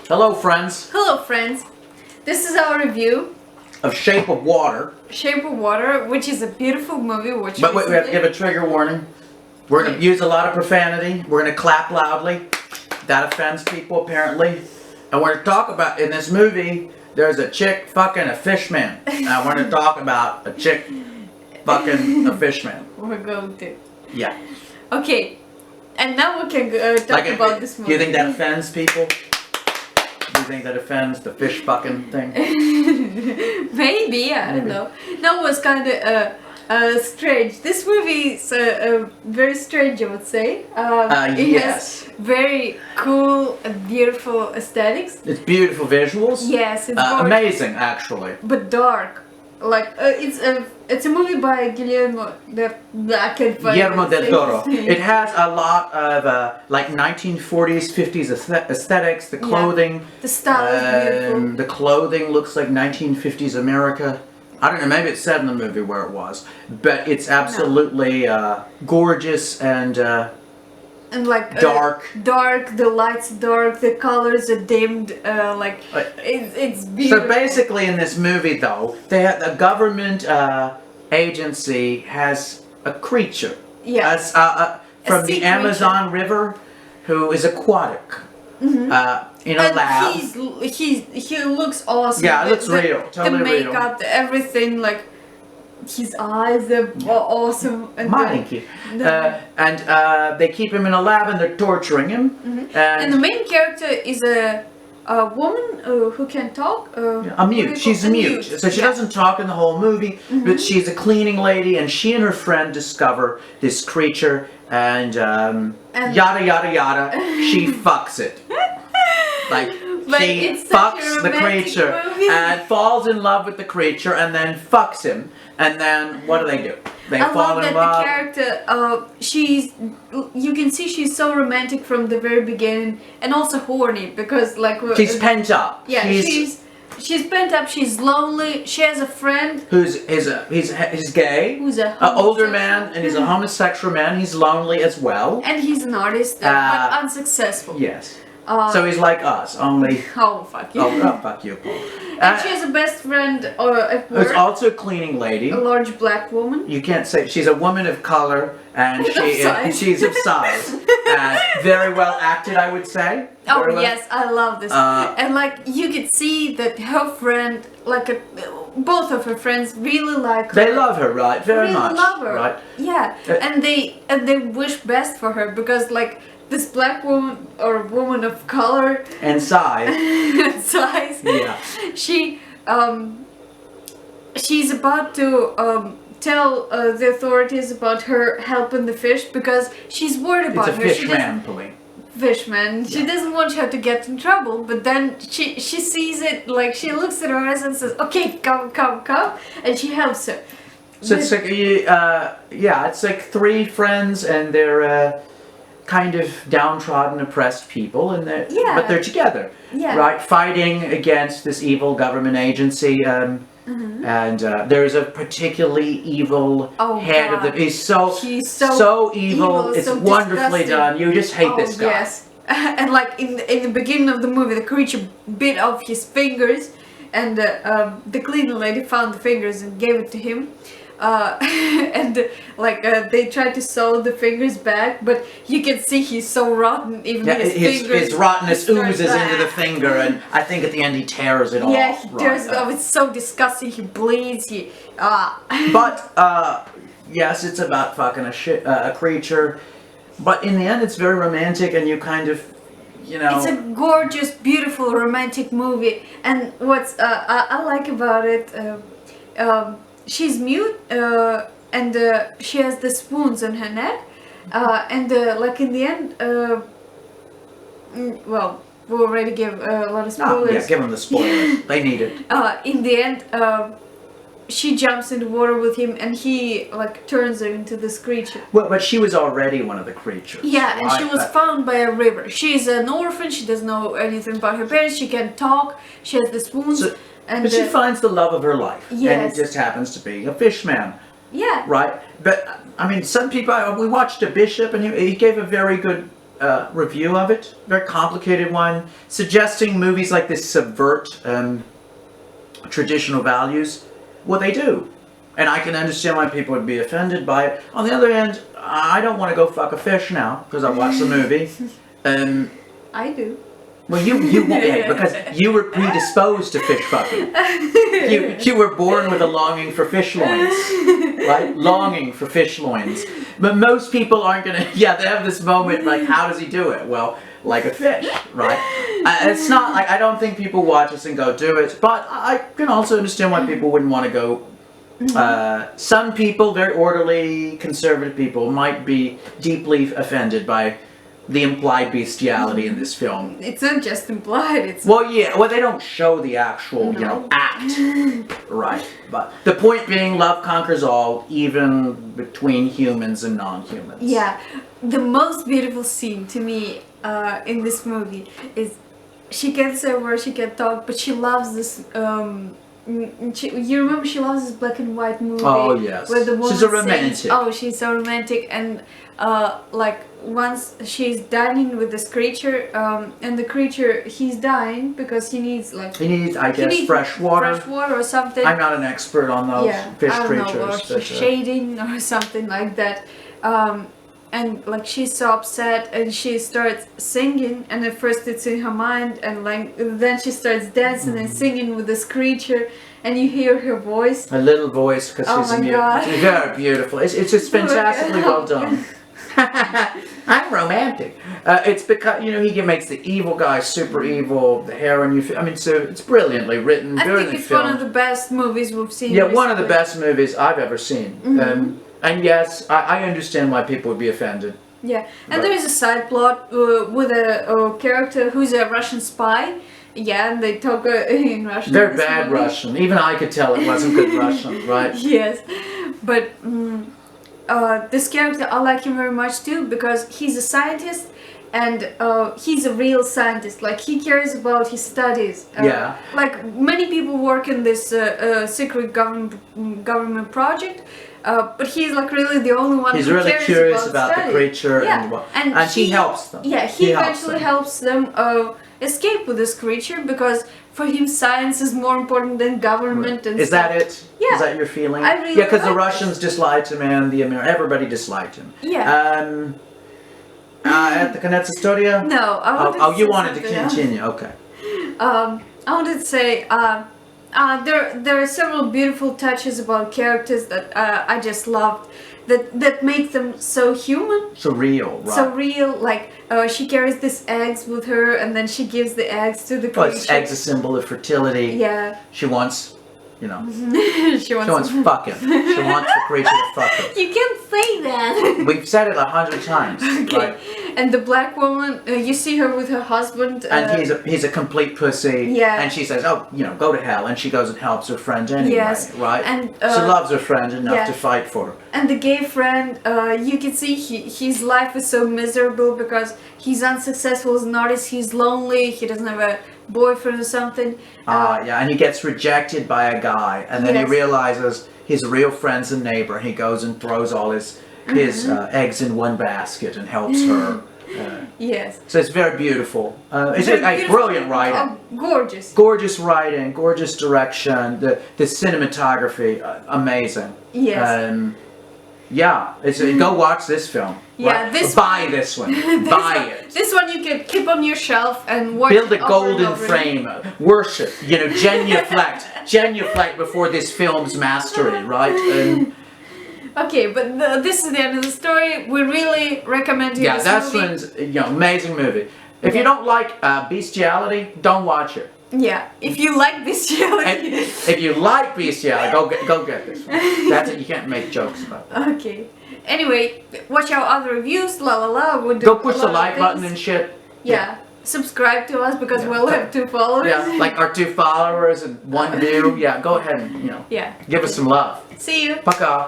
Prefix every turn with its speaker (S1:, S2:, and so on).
S1: Hello, friends.
S2: Hello, friends. This is our review
S1: Of Shape of Water.
S2: Shape of Water, which is a beautiful movie.
S1: But wait, we have to give a trigger warning. We're going to use a lot of profanity. We're going to clap loudly. That offends people, apparently. And we're going to talk about, in this movie, there's a chick fucking a fishman. I want to talk about a chick fucking a fishman.
S2: We're going to.
S1: Yeah.
S2: Okay. And now we can talk about this movie.
S1: Do you think that offends people? Do you think that offends the fish fucking thing?
S2: Maybe, I don't know. That was kind of strange. This movie is very strange, I would say. It has very cool and beautiful aesthetics.
S1: It's beautiful visuals.
S2: Yes, it's
S1: amazing, actually.
S2: But dark. Like it's a movie by Guillermo del Toro.
S1: It has a lot of like 1940s, 50s aesthetics. The clothing,
S2: the style is beautiful.
S1: The clothing looks like 1950s America. I don't know. Maybe it's said in the movie where it was, but it's absolutely gorgeous and
S2: like
S1: dark.
S2: Dark. The lights dark. The colors are dimmed. It's beautiful.
S1: So basically, in this movie, though, the government agency has a creature.
S2: Yes.
S1: From the Amazon River, who is aquatic.
S2: Mm-hmm.
S1: In a lab.
S2: He looks awesome.
S1: Yeah, it looks real. Totally
S2: the makeup, everything, like his eyes are awesome. And
S1: they keep him in a lab and they're torturing him.
S2: Mm-hmm. And the main character is a woman who can talk.
S1: A mute. She's a mute. So she doesn't talk in the whole movie, but she's a cleaning lady, and she and her friend discover this creature, and yada yada yada. She fucks it. Like, she fucks the creature and falls in love with the creature and then fucks him. And then what do? They fall in love.
S2: The character, you can see she's so romantic from the very beginning, and also horny because like
S1: she's pent up.
S2: Yeah, she's pent up. She's lonely. She has a friend
S1: who's gay.
S2: Who's an
S1: older man, and he's a homosexual man. He's lonely as well.
S2: And he's an artist, but unsuccessful.
S1: Yes. So he's like us, only.
S2: Oh fuck you!
S1: Oh fuck you, Paul.
S2: And she has a best friend at work.
S1: Who's also a cleaning lady.
S2: A large black woman.
S1: You can't say she's a woman of color, and she's of size. Very well acted, I would say.
S2: Yes, I love this. And like you could see that her friend, both of her friends, really like her.
S1: They love her, right? Very much.
S2: Love her,
S1: right?
S2: Yeah, and they wish best for her because like. This black woman or woman of color
S1: and size,
S2: yeah, she's about to tell the authorities about her helping the fish because she's worried about her.
S1: Fishman, police.
S2: Fishman. She doesn't want her to get in trouble, but then she sees it, like she looks at her eyes and says, "Okay, come," and she helps her.
S1: So it's like it's like three friends and they're. Kind of downtrodden, oppressed people, and but they're together, right? Fighting against this evil government agency, and there's a particularly evil head of the. He's so evil. It's so wonderfully done. You just hate this guy.
S2: Yes, and like in the beginning of the movie, the creature bit off his fingers, and the cleaning lady found the fingers and gave it to him. And they tried to sew the fingers back, but you can see he's so rotten. Even
S1: his rottenness oozes into the finger, and I think at the end he tears it off.
S2: Yeah, he tears it off. It's so disgusting. He bleeds.
S1: But yes, it's about fucking a creature. But in the end, it's very romantic, and you kind of.
S2: It's a gorgeous, beautiful, romantic movie, and what's I like about it. She's mute, and she has the spoons on her neck, and like in the end, well, we already gave a lot of spoilers.
S1: Yeah, give them the spoilers. They need it.
S2: In the end, she jumps in the water with him, and he like turns her into this creature.
S1: Well, but she was already one of the creatures.
S2: Yeah, right? And she was found by a river. She's an orphan. She doesn't know anything about her parents. She can talk. She has the spoons.
S1: But she finds the love of her life,
S2: yes.
S1: And it just happens to be a fishman.
S2: Yeah.
S1: Right? But, I mean, some people, we watched a bishop, and he gave a very good review of it, very complicated one, suggesting movies like this subvert traditional values. Well, they do. And I can understand why people would be offended by it. On the other hand, I don't want to go fuck a fish now because I watched the movie.
S2: I do.
S1: Well, you yeah, because you were predisposed to fish fucking. You were born with a longing for fish loins, right? Longing for fish loins. But most people aren't gonna. Yeah, they have this moment like, how does he do it? Well, like a fish, right? It's not like I don't think people watch this and go do it, but I can also understand why people wouldn't want to go. Some people, very orderly, conservative people, might be deeply offended by the implied bestiality in this film.
S2: It's not just implied, it's...
S1: Well, yeah, well, they don't show the actual, act. Right. But the point being, love conquers all, even between humans and non-humans.
S2: Yeah. The most beautiful scene to me in this movie is she can't say a word, she can't talk, but she loves this... you remember she loves this black and white movie?
S1: Oh, yes.
S2: Where the woman
S1: she's a romantic.
S2: Sings, oh, she's so romantic. And like once she's dining with this creature, and the creature, he's dying because he needs like...
S1: He needs, I guess, fresh water.
S2: Fresh water or something.
S1: I'm not an expert on those fish
S2: I don't
S1: creatures.
S2: know, or
S1: but,
S2: shading or something like that. And like she's so upset and she starts singing, and at first it's in her mind, and like then she starts dancing and singing with this creature, and you hear her voice.
S1: A little voice, because she's a mute. It's very beautiful. It's just fantastically well done. I'm romantic. It's because he makes the evil guy super evil. The heroine, I mean, so it's brilliantly written.
S2: I think it's
S1: filmed.
S2: One of the best movies we've seen.
S1: Yeah,
S2: recently.
S1: One of the best movies I've ever seen. And yes, I understand why people would be offended.
S2: Yeah, and there is a side plot with a character who's a Russian spy. Yeah, and they talk in Russian.
S1: They're bad Russian. Even I could tell it wasn't good Russian, right?
S2: Yes, but this character, I like him very much too, because he's a scientist, and he's a real scientist. Like, he cares about his studies.
S1: Yeah.
S2: Like, many people work in this secret government project. But he's like really the only one
S1: who
S2: really
S1: cares curious about the creature, and he helps them.
S2: Yeah, he eventually helps them escape with this creature, because for him science is more important than government and
S1: Is that it?
S2: Yeah.
S1: Is that your feeling?
S2: I really
S1: because the
S2: like
S1: Russians disliked him and everybody disliked him.
S2: Yeah.
S1: At the Konec Historia?
S2: No, I wanted
S1: to you wanted to continue, okay.
S2: I wanted to say there are several beautiful touches about characters that I just loved, that make them so human.
S1: So real, right?
S2: So real, like she carries these eggs with her, and then she gives the eggs to the creature.
S1: Well, eggs a symbol of fertility.
S2: Yeah.
S1: She wants,
S2: she wants
S1: fucking. She wants the creature to fuck her.
S2: You can't say that.
S1: We've said it 100 times.
S2: Okay.
S1: Right?
S2: And the black woman, you see her with her husband.
S1: And he's a complete pussy.
S2: Yeah.
S1: And she says, oh, go to hell. And she goes and helps her friend anyway.
S2: Yes.
S1: Right?
S2: And
S1: she loves her friend enough to fight for her.
S2: And the gay friend, you can see his life is so miserable because he's unsuccessful as an artist. He's lonely. He doesn't have a boyfriend or something.
S1: Yeah, and he gets rejected by a guy, and then he realizes his real friend's a neighbor, and he goes and throws all his eggs in one basket and helps her.
S2: Yes.
S1: So it's very beautiful. It's brilliant writing.
S2: Gorgeous.
S1: Gorgeous writing, gorgeous direction, the cinematography, amazing.
S2: Yes.
S1: Yeah, go watch this film. Yeah, buy this one. Buy it.
S2: This one you can keep on your shelf and watch.
S1: Build a golden frame. Worship. Genuflect before this film's mastery, right?
S2: Okay, but this is the end of the story. We really recommend you this movie.
S1: Yeah, that's one's amazing movie. If you don't like bestiality, don't watch it.
S2: Yeah, if you like bestiality.
S1: If you like bestiality, go get this one. That's it. You can't make jokes about that.
S2: Okay. Anyway, watch our other reviews. La la la. We'll do
S1: go push the like button and shit.
S2: Yeah. Subscribe to us because we'll have 2 followers.
S1: Yeah, like our 2 followers and 1 view. Yeah, go ahead and give us some love.
S2: See you.
S1: Пока.